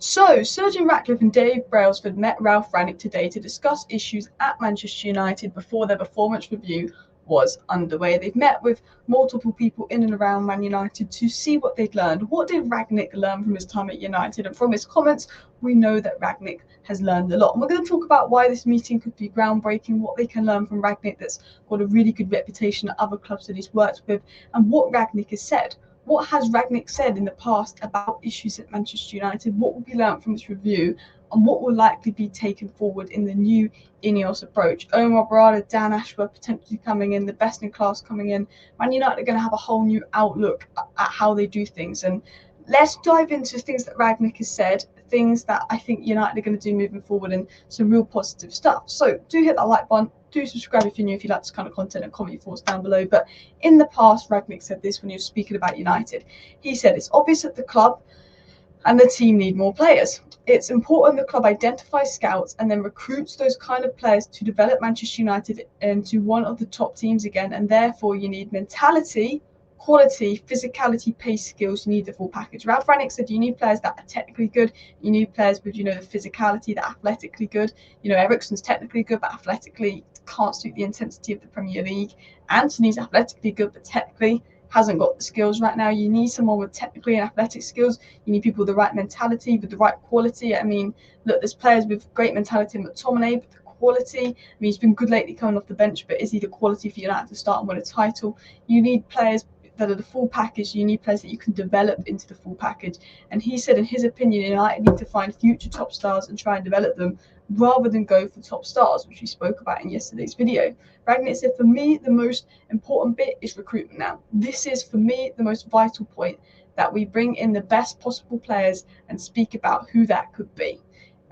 So, Surgeon Ratcliffe and Dave Brailsford met Ralf Rangnick today to discuss issues at Manchester United before their performance review was underway. They've met with multiple people in and around Man United to see what they'd learned. What did Rangnick learn from his time at United? And from his comments, we know that Rangnick has learned a lot. And we're going to talk about why this meeting could be groundbreaking, what they can learn from Rangnick that's got a really good reputation at other clubs that he's worked with, and what Rangnick has said. What has Rangnick said in the past about issues at Manchester United? What will be learnt from this review? And what will likely be taken forward in the new Ineos approach? Omar Barada, Dan Ashworth potentially coming in, the best in class coming in. Man United are going to have a whole new outlook at how they do things. And let's dive into things that Rangnick has said, things that I think United are going to do moving forward, and some real positive stuff. So do hit that like button. Do subscribe if you're new, if you like this kind of content, and comment your thoughts down below. But in the past, Rangnick said this when he was speaking about United. He said, it's obvious that the club and the team need more players. It's important the club identifies scouts and then recruits those kind of players to develop Manchester United into one of the top teams again. And therefore, you need mentality, quality, physicality, pace, skills. You need the full package. Ralf Rangnick said you need players that are technically good. You need players with, the physicality, that are athletically good. Eriksen's technically good, but athletically can't suit the intensity of the Premier League. Antony's athletically good, but technically hasn't got the skills right now. You need someone with technically and athletic skills. You need people with the right mentality, with the right quality. I mean, look, there's players with great mentality in McTominay, but the quality, he's been good lately coming off the bench, but is he the quality for United to start and win a title? You need players that are the full package. You need players that you can develop into the full package. And he said, in his opinion, United need to find future top stars and try and develop them rather than go for top stars, which we spoke about in yesterday's video. Rangnick said, for me, the most important bit is recruitment now. This is, for me, the most vital point, that we bring in the best possible players and speak about who that could be.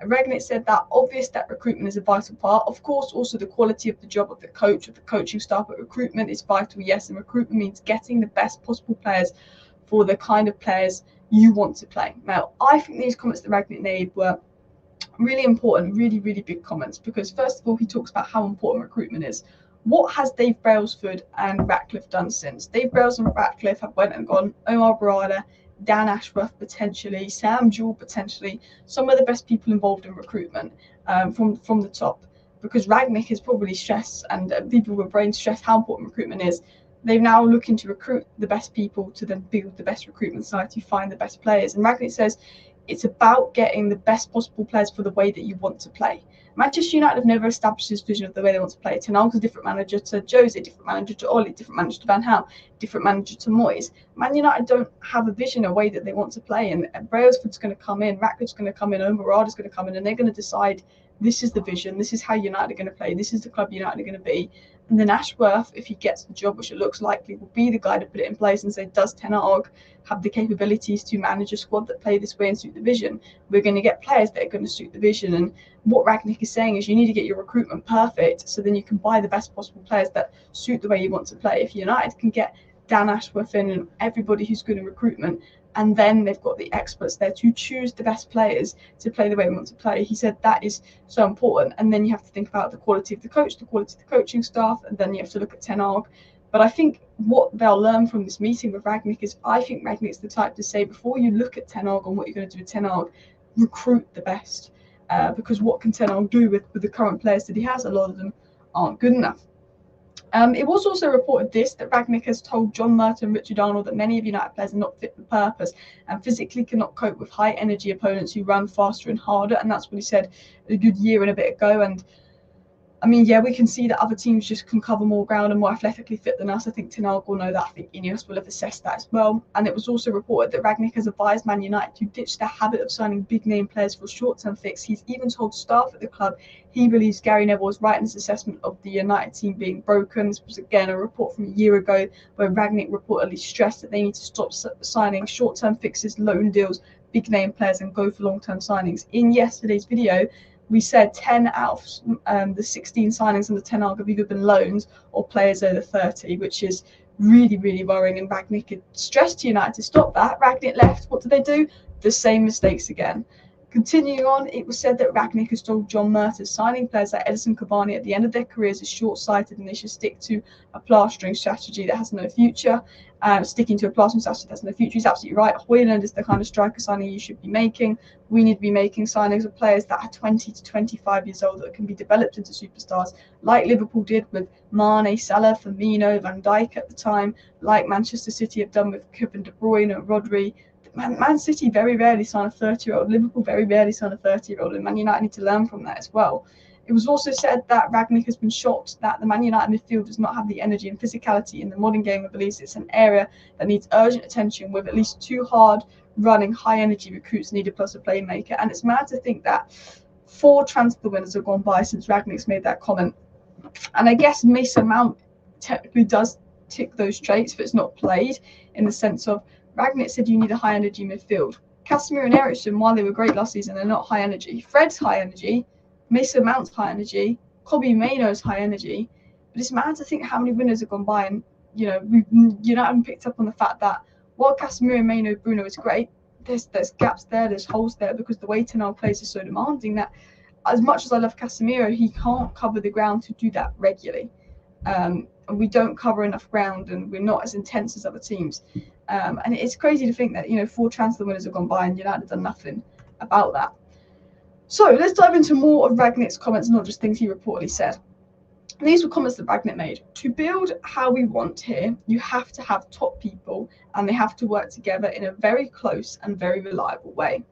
Rangnick said that obvious that recruitment is a vital part. Of course, also the quality of the job of the coach, of the coaching staff, but recruitment is vital, yes, and recruitment means getting the best possible players for the kind of players you want to play. Now, I think these comments that Rangnick made were really important, really, really big comments, because first of all, he talks about how important recruitment is. What has Dave Brailsford and Ratcliffe done since? Dave Brailsford and Ratcliffe have went and gone Omar Barada, Dan Ashworth potentially, Sam Jewell potentially, some of the best people involved in recruitment from the top, because Rangnick has probably stressed, and people with brain stress, how important recruitment is. They're now looking to recruit the best people to then build the best recruitment side to find the best players. And Rangnick says it's about getting the best possible players for the way that you want to play. Manchester United have never established this vision of the way they want to play. Ten Hag's a different manager to Jose, different manager to Oli, different manager to Van Gaal, different manager to Moyes. Man United don't have a vision, a way that they want to play. And Brailsford's going to come in, Ratcliffe's going to come in, Omar Barada's going to come in, and they're going to decide this is the vision, this is how United are going to play, this is the club United are going to be. And then Ashworth, if he gets the job, which it looks likely, will be the guy to put it in place and say, does Ten Hag have the capabilities to manage a squad that play this way and suit the vision? We're going to get players that are going to suit the vision. And what Rangnick is saying is you need to get your recruitment perfect so then you can buy the best possible players that suit the way you want to play. If United can get Dan Ashworth in and everybody who's good in recruitment, and then they've got the experts there to choose the best players to play the way they want to play. He said that is so important. And then you have to think about the quality of the coach, the quality of the coaching staff, and then you have to look at Ten Hag. But I think what they'll learn from this meeting with Rangnick is, I think Rangnick's the type to say, before you look at Ten Hag and what you're going to do with Ten Hag, recruit the best. Because what can Ten Hag do with the current players that he has? A lot of them aren't good enough. It was also reported that Rangnick has told John Merton and Richard Arnold that many of United players are not fit for purpose and physically cannot cope with high energy opponents who run faster and harder. And that's what he said a good year and a bit ago. And I mean, yeah, we can see that other teams just can cover more ground and more athletically fit than us. I think Ten Hag will know that. I think Ineos will have assessed that as well. And it was also reported that Rangnick has advised Man United to ditch their habit of signing big-name players for short-term fix. He's even told staff at the club he believes Gary Neville was right in his assessment of the United team being broken. This was, again, a report from a year ago where Rangnick reportedly stressed that they need to stop signing short-term fixes, loan deals, big-name players, and go for long-term signings. In yesterday's video, we said 10 out of the 16 signings under Ten Hag have either been loans or players over 30, which is really, really worrying. And Rangnick had stressed to United to stop that. Rangnick left. What did they do? The same mistakes again. Continuing on, it was said that Rangnick has told John Murtagh signing players like Edison Cavani at the end of their careers is short-sighted and they should stick to a plastering strategy that has no future. Sticking to a plastering strategy that has no future. He's absolutely right. Højlund is the kind of striker signing you should be making. We need to be making signings of players that are 20 to 25 years old that can be developed into superstars, like Liverpool did with Mane, Salah, Firmino, Van Dijk at the time, like Manchester City have done with Kevin De Bruyne, Rodri. Man City very rarely sign a 30-year-old. Liverpool very rarely sign a 30-year-old, and Man United need to learn from that as well. It was also said that Rangnick has been shocked that the Man United midfield does not have the energy and physicality in the modern game and believes it's an area that needs urgent attention with at least 2 hard-running, high-energy recruits needed plus a playmaker. And it's mad to think that 4 transfer windows have gone by since Rangnick's made that comment. And I guess Mason Mount technically does tick those traits, but it's not played in the sense of Rangnick said you need a high-energy midfield. Casemiro and Eriksen, while they were great last season, they're not high energy. Fred's high energy. Mason Mount's high energy. Kobbie Mainoo's high energy. But it's mad to think how many winners have gone by, and United picked up on the fact that while Casemiro, Mainoo, Bruno is great, there's gaps there, there's holes there because the way Ten Hag plays is so demanding that as much as I love Casemiro, he can't cover the ground to do that regularly. And we don't cover enough ground, and we're not as intense as other teams. And it's crazy to think that 4 transfer winners have gone by and United have done nothing about that. So let's dive into more of Rangnick's comments, not just things he reportedly said. These were comments that Rangnick made. To build how we want here, you have to have top people and they have to work together in a very close and very reliable way.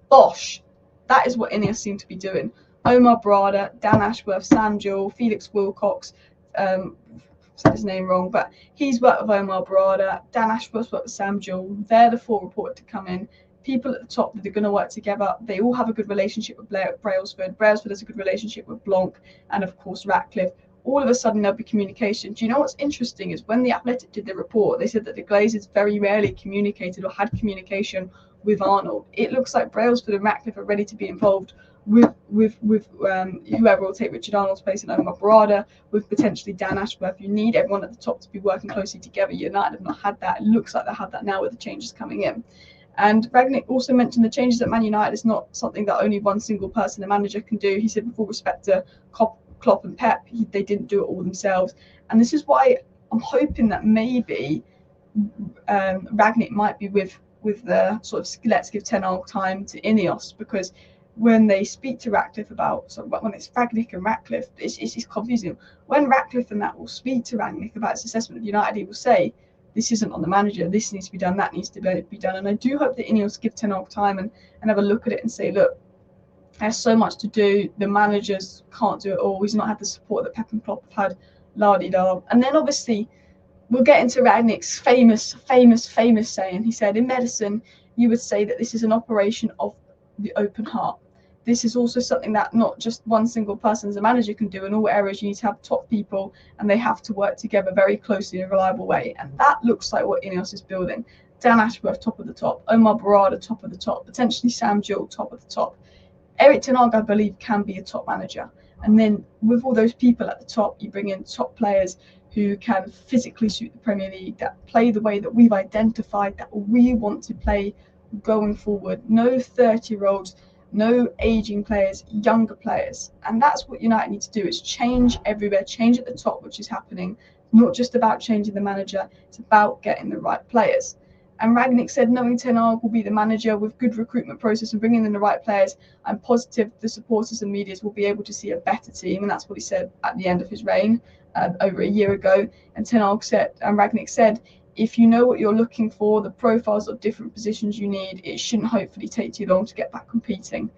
Bosh! That is what Ineos seem to be doing. Omar Barada, Dan Ashworth, Sam Jewell, Felix Wilcox, said his name wrong, but he's worked with Omar Barada, Dan Ashworth's worked with Sam Jewell. They're the 4 reported to come in. People at the top that are going to work together. They all have a good relationship with Brailsford. Brailsford has a good relationship with Blanc and, of course, Ratcliffe. All of a sudden, there'll be communication. Do you know what's interesting is when The Athletic did the report, they said that the Glazers very rarely communicated or had communication with Arnold. It looks like Brailsford and Ratcliffe are ready to be involved with whoever will take Richard Arnold's place in Omar Barada, with potentially Dan Ashworth. You need everyone at the top to be working closely together. United have not had that. It looks like they have that now with the changes coming in. And Rangnick also mentioned the changes at Man United is not something that only one single person, a manager, can do. He said, with all respect to Klopp and Pep, they didn't do it all themselves. And this is why I'm hoping that maybe Rangnick might be with the sort of let's give Ten Hag time to Ineos, because when they speak to Ratcliffe when it's Rangnick and Ratcliffe, it's confusing. When Ratcliffe and that will speak to Rangnick about his assessment of United, he will say, this isn't on the manager, this needs to be done, that needs to be done. And I do hope that Ineos give Ten Hag time and have a look at it and say, look, there's so much to do, the managers can't do it all, he's not had the support that Pep and Klopp have had, la-di-da. And then obviously, we'll get into Rangnick's famous saying. He said, in medicine, you would say that this is an operation of the open heart. This is also something that not just one single person as a manager can do. In all areas, you need to have top people and they have to work together very closely in a reliable way. And that looks like what Ineos is building. Dan Ashworth, top of the top. Omar Barada, top of the top. Potentially Sam Jewell, top of the top. Erik ten Hag, I believe, can be a top manager. And then with all those people at the top, you bring in top players who can physically suit the Premier League, that play the way that we've identified that we want to play going forward. No 30-year-olds, no aging players, younger players. And that's what United need to do, is change everywhere, change at the top, which is happening. Not just about changing the manager, it's about getting the right players. And Rangnick said, knowing Ten Hag will be the manager with good recruitment process and bringing in the right players, I'm positive the supporters and medias will be able to see a better team. And that's what he said at the end of his reign over a year ago. And Ten Hag said, and Rangnick said, if you know what you're looking for, the profiles of different positions you need, it shouldn't hopefully take too long to get back competing.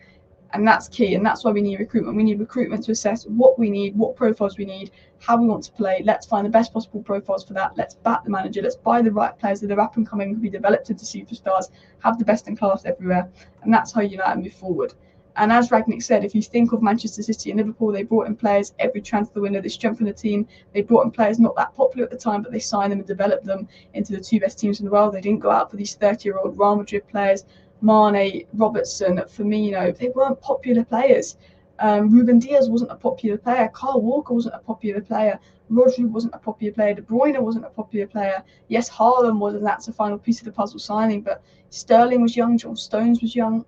And that's key. And that's why we need recruitment. We need recruitment to assess what we need, what profiles we need, how we want to play. Let's find the best possible profiles for that. Let's back the manager. Let's buy the right players that are up and coming, can be developed into superstars, have the best in class everywhere. And that's how United move forward. And as Rangnick said, if you think of Manchester City and Liverpool, they brought in players every transfer window. They strengthened the team. They brought in players not that popular at the time, but they signed them and developed them into the 2 best teams in the world. They didn't go out for these 30-year-old Real Madrid players, Mane, Robertson, Firmino. They weren't popular players. Ruben Diaz wasn't a popular player. Kyle Walker wasn't a popular player. Rodri wasn't a popular player. De Bruyne wasn't a popular player. Yes, Haaland was, and that's a final piece of the puzzle signing. But Sterling was young. John Stones was young.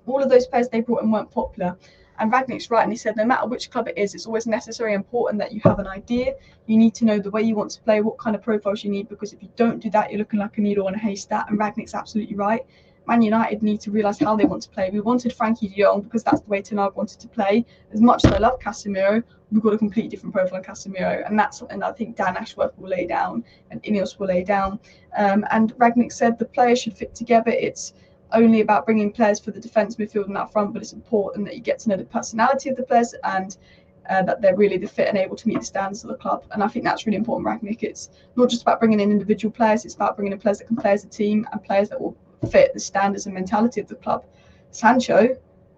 All of those players they brought in weren't popular. And Rangnick's right, and he said no matter which club it is, it's always necessary and important that you have an idea. You need to know the way you want to play, what kind of profiles you need, because if you don't do that, you're looking like a needle in a haystack. And Rangnick's absolutely right. Man United need to realise how they want to play. We wanted Frankie de Jong because that's the way Ten Hag wanted to play. As much as I love Casemiro, we've got a completely different profile on Casemiro, and that's something I think Dan Ashworth will lay down and Ineos will lay down. And Rangnick said the players should fit together. It's only about bringing players for the defence, midfield and up front, but it's important that you get to know the personality of the players and that they're really the fit and able to meet the standards of the club. And I think that's really important, Rangnick. It's not just about bringing in individual players, it's about bringing in players that can play as a team and players that will fit the standards and mentality of the club. Sancho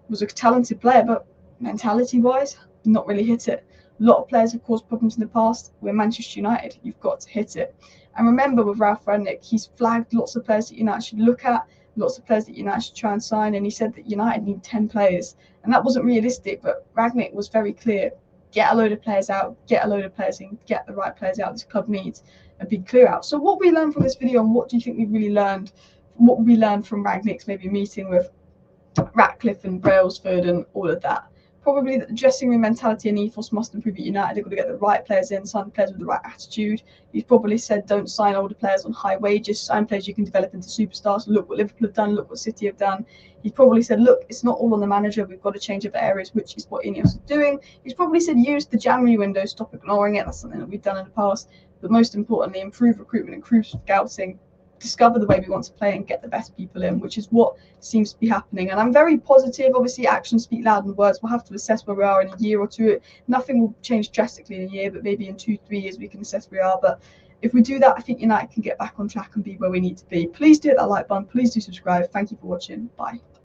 was a talented player, but mentality-wise, not really hit it. A lot of players have caused problems in the past. We're Manchester United. You've got to hit it. And remember, with Ralf Rangnick, he's flagged lots of players that United should look at, lots of players that United should try and sign, and he said that United need 10 players. And that wasn't realistic, but Rangnick was very clear. Get a load of players out, get a load of players in, get the right players out this club needs, and be clear out. So what we learned from this video, and what do you think we really learned? What we learned from Rangnick's maybe meeting with Ratcliffe and Brailsford and all of that? Probably that the dressing room mentality and ethos must improve at United. They've got to get the right players in, sign players with the right attitude. He's probably said don't sign older players on high wages, sign players you can develop into superstars. Look what Liverpool have done, look what City have done. He's probably said, look, it's not all on the manager, we've got to change other areas, which is what Ineos is doing. He's probably said use the January window, stop ignoring it. That's something that we've done in the past. But most importantly, improve recruitment, improve scouting, discover the way we want to play and get the best people in, which is what seems to be happening. And I'm very positive. Obviously, actions speak louder than words. We'll have to assess where we are in a year or two. Nothing will change drastically in a year, but maybe in 2-3 years we can assess where we are. But if we do that, I think United can get back on track and be where we need to be. Please do hit that like button. Please do subscribe. Thank you for watching. Bye.